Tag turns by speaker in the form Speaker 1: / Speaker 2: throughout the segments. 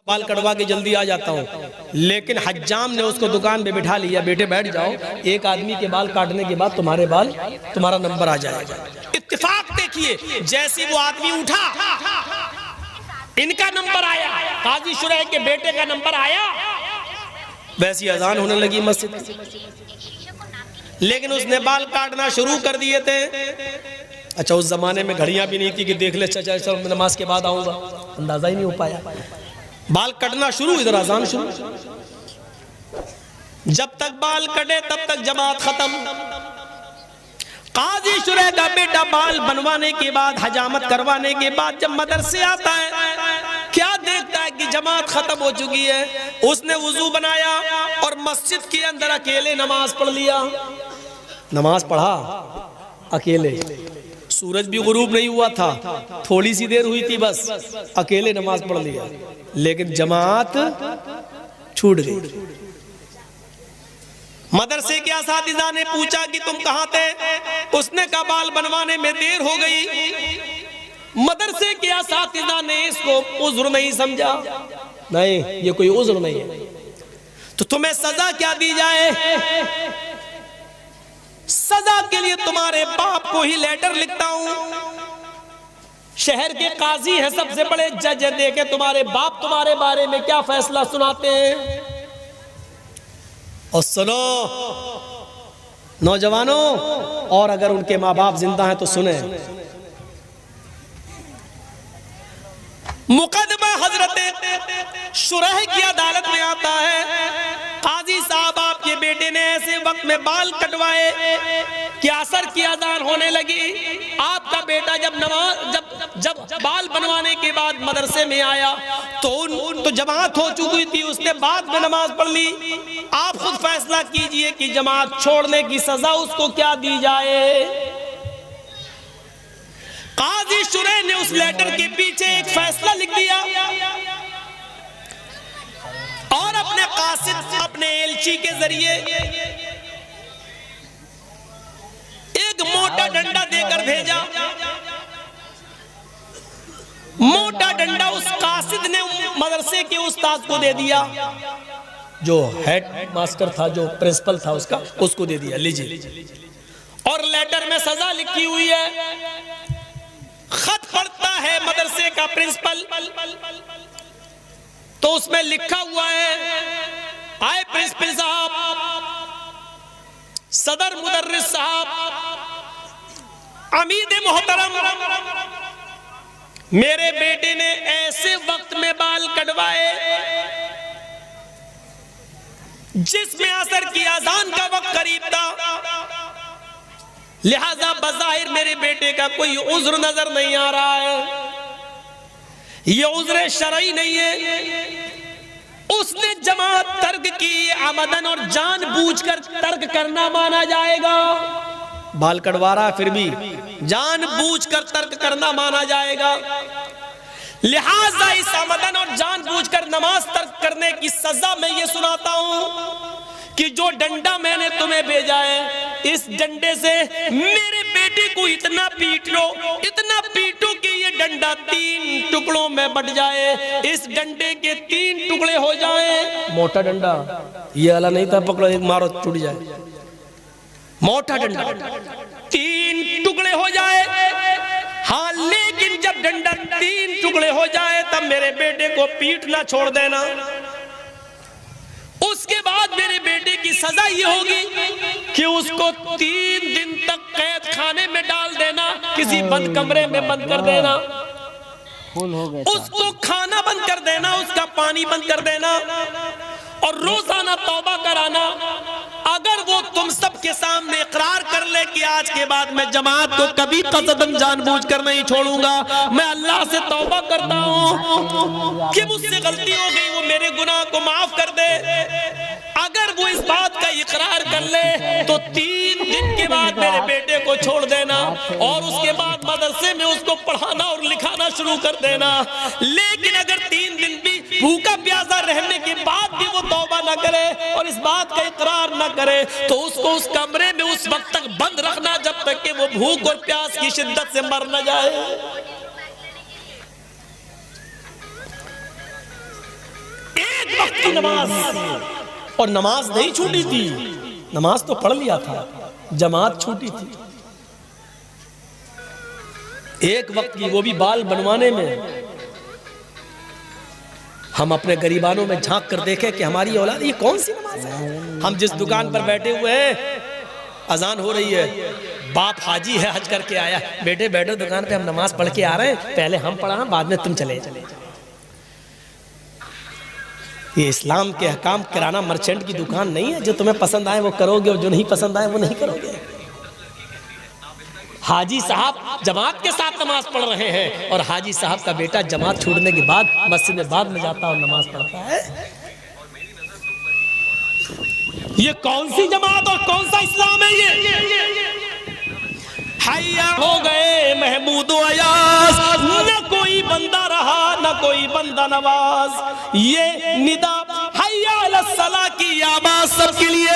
Speaker 1: बाल कटवा के जल्दी आ जाता हूँ। लेकिन हज्जाम ने उसको दुकान पे बिठा लिया, बेटे बैठ जाओ, एक आदमी के बाल काटने के बाद तुम्हारा नंबर आ जाएगा। इत्तेफाक देखिए, जैसे वो आदमी उठा इनका नंबर आया, काजी शुरैह के बेटे का नंबर आया, वैसी अजान होने लगी मस्जिद। लेकिन उसने बाल काटना शुरू कर दिए थे। अच्छा, उस जमाने में घड़ियां भी नहीं थी कि देख ले चाचा चल नमाज के बाद आऊंगा, अंदाजा ही नहीं हो पाया। बाल कटना शुरू, इधर अजान शुरू। जब तक बाल कटे तब तक जमात खत्म। काजी शुरैह का बेटा बाल बनवाने के बाद, हजामत करवाने के बाद जब मदरसे आता है, क्या देखता है कि जमात खत्म हो चुकी है। उसने वुजू बनाया और मस्जिद के अंदर अकेले नमाज पढ़ लिया। नमाज पढ़ा अकेले, सूरज भी गुरूब नहीं हुआ था, थोड़ी सी देर हुई थी बस, अकेले नमाज पढ़ लिया। लेकिन जमात छूट गई। मदरसे के असातिज़ा ने पूछा कि तुम कहां थे? उसने कहा बाल बनवाने में देर हो गई। मदरसे के असातिज़ा ने इसको उज़्र नहीं समझा। नहीं, ये कोई उज़्र नहीं है, तो तुम्हें सजा क्या दी जाए? सजा के लिए तुम्हारे बाप को ही लेटर लिखता हूं। शहर के काजी हैं, सबसे बड़े जज है, देखे तुम्हारे बाप तुम्हारे बारे में क्या फैसला सुनाते हैं। और सुनो नौजवानों, और अगर उनके माँ बाप जिंदा हैं तो सुने। मुकदमा हजरत शुरैह की अदालत में आता है, काजी साहब आपके बेटे ने ऐसे वक्त में बाल कटवाए कि असर की अजान होने लगी। आपका बेटा जब बाल बनवाने के बाद मदरसे में आया तो जमात हो चुकी थी, उसने बाद में नमाज पढ़ ली। आप खुद फैसला कीजिए कि जमात छोड़ने की सजा उसको क्या दी जाए। काजी शुरैह ने उस लेटर के पीछे एक फैसला लिख दिया और अपने कासिद, अपने एलची के जरिए एक मोटा डंडा देकर भेजा। मोटा डंडा उस कासिद ने मदरसे के उस्ताद को दे दिया, जो हेड मास्टर था, जो प्रिंसिपल था उसको दे दिया, लीजिए। और लेटर में सजा लिखी हुई है। खत पढ़ता है मदरसे का प्रिंसिपल, तो उसमें लिखा हुआ है, आए प्रिंसिपल साहब, सदर मुदर्रिस साहब, अमीद मोहतरम, मेरे बेटे ने ऐसे वक्त में बाल कटवाए जिसमें असर की अजान का वक्त करीब था, लिहाजा बज़ाहिर मेरे बेटे का कोई उज़्र नजर नहीं आ रहा है, ये उज़्र शरई नहीं है। उसने जमात तर्क की, आमदन और जानबूझकर तर्क करना माना जाएगा। बाल कटवा रहा फिर भी जानबूझकर तर्क करना माना जाएगा। लिहाजा इस आमदन और जानबूझकर नमाज तर्क करने की सजा मैं ये सुनाता हूं कि जो डंडा मैंने तुम्हें भेजा है, इस डंडे से मेरे बेटे को इतना पीट लो, इतना पीटो कि ये डंडा 3 टुकड़ों में बट जाए, इस डंडे के 3 टुकड़े हो जाए। मोटा डंडा, ये वाला नहीं था पकड़ो एक मारो टूट जाए, मोटा डंडा 3 टुकड़े हो जाए। हाँ, लेकिन जब डंडा 3 टुकड़े हो जाए तब मेरे बेटे को पीटना छोड़ देना। उसके बाद मेरे बेटे की सजा ये होगी कि उसको 3 दिन तक कैद खाने में डाल देना, किसी बंद कमरे में बंद कर देना, उसको खाना बंद कर देना, उसका पानी बंद कर देना और रोजाना तौबा कराना। अगर वो तुम सबके सामने इकरार कर ले कि आज के बाद मैं जमात को कभी कसदन जानबूझकर नहीं छोड़ूंगा, मैं अल्लाह से तौबा करता हूँ कि मुझसे गलती हो गई, वो मेरे गुनाह को माफ कर दे, अगर वो इस बात का इकरार कर ले तो 3 दिन के बाद मेरे बेटे को छोड़ देना और उसके बाद मदरसे में उसको पढ़ाना और लिखाना शुरू कर देना। लेकिन अगर 3 दिन भी भूखा प्यासा रहने के बाद भी वो तौबा न करे और इस बात का इकरार न करे तो उसको उस कमरे में उस वक्त तक बंद रखना जब तक कि वो भूख और प्यास की शिद्दत से मर न जाए। की नमाज, और नमाज नहीं छूटी थी, नमाज तो पढ़ लिया था, जमात छूटी थी एक वक्त की, वो भी बाल बनवाने में। हम अपने गरीबानों में झांक कर देखें कि हमारी औलाद ये कौन सी नमाज है। हम जिस दुकान पर बैठे हुए हैं, अजान हो रही है, बाप हाजी है, हज करके आया, बेटे बैठो दुकान पे, हम नमाज पढ़ के आ रहे हैं, पहले हम पढ़ा, बाद में तुम चले। ये इस्लाम के अहकाम किराना मर्चेंट की दुकान नहीं है, जो तुम्हें पसंद आए वो करोगे और जो नहीं पसंद आए वो नहीं करोगे। हाजी साहब जमात के साथ नमाज पढ़ रहे हैं, और हाजी साहब का बेटा जमात छूटने के बाद मस्जिद में बाद में जाता और नमाज पढ़ता है। ये कौन सी जमात और कौन सा इस्लाम है ये? हैया हो गए महमूद अयाज, न कोई बंदा रहा न कोई बंदा नवाज। ये निदा हैया अलस्सला की आवाज सबके लिए,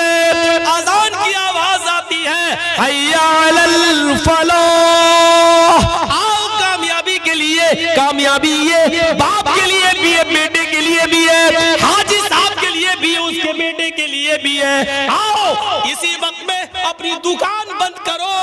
Speaker 1: अजान की आवाज आती है, हैया अलल फलाह, आओ कामयाबी के लिए। कामयाबी ये बाप के लिए भी है, बेटे के लिए भी है, हाजी साहब के लिए भी है, उसके बेटे के लिए भी है। आओ इसी वक्त में अपनी दुकान बंद करो।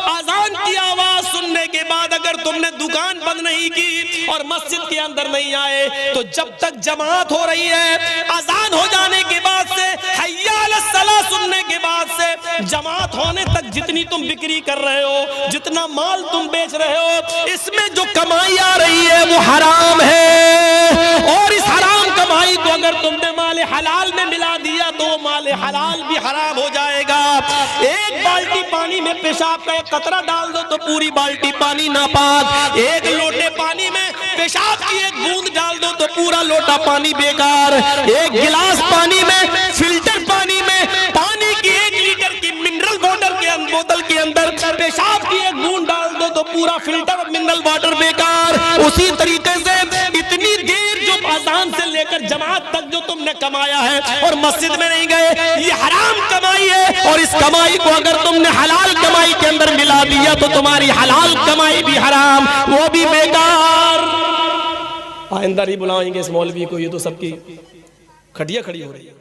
Speaker 1: अजान की आवाज सुनने के बाद अगर तुमने दुकान बंद नहीं की और मस्जिद के अंदर नहीं आए, तो जब तक जमात हो रही है, अजान हो जाने के बाद से, हैया अलस्सला सुनने के बाद से, जमात होने तक जितनी तुम बिक्री कर रहे हो, जितना माल तुम बेच रहे हो, इसमें जो कमाई आ रही है वो हराम है। और इस हराम कमाई को अगर तुमने माले हलाल में मिला दिया तो वो माले हलाल भी हराम हो जाएगा। एक बाल्टी पानी में पेशाब का एक कतरा डाल दो तो पूरी बाल्टी पानी नापाक। एक लोटे पानी में पेशाब की एक बूंद डाल दो तो पूरा लोटा पानी बेकार। एक गिलास पानी में, फिल्टर पानी में, पानी की 1 लीटर की मिनरल वाटर के बोतल के अंदर पेशाब की एक बूंद डाल दो तो पूरा फिल्टर मिनरल वाटर बेकार। उसी तरीके से इतनी देर जो अजान से लेकर जमात तक जो तुमने कमाया है और मस्जिद में नहीं गए, ये हराम कमाई है। और इस कमाई को अगर तुमने हलाल कमाई के अंदर मिला दिया तो तुम्हारी हलाल कमाई भी हराम, वो भी बेकार। आइंदा ही बुलाएंगे इस मौलवी को, ये तो सबकी खटिया खड़ी हो रही है।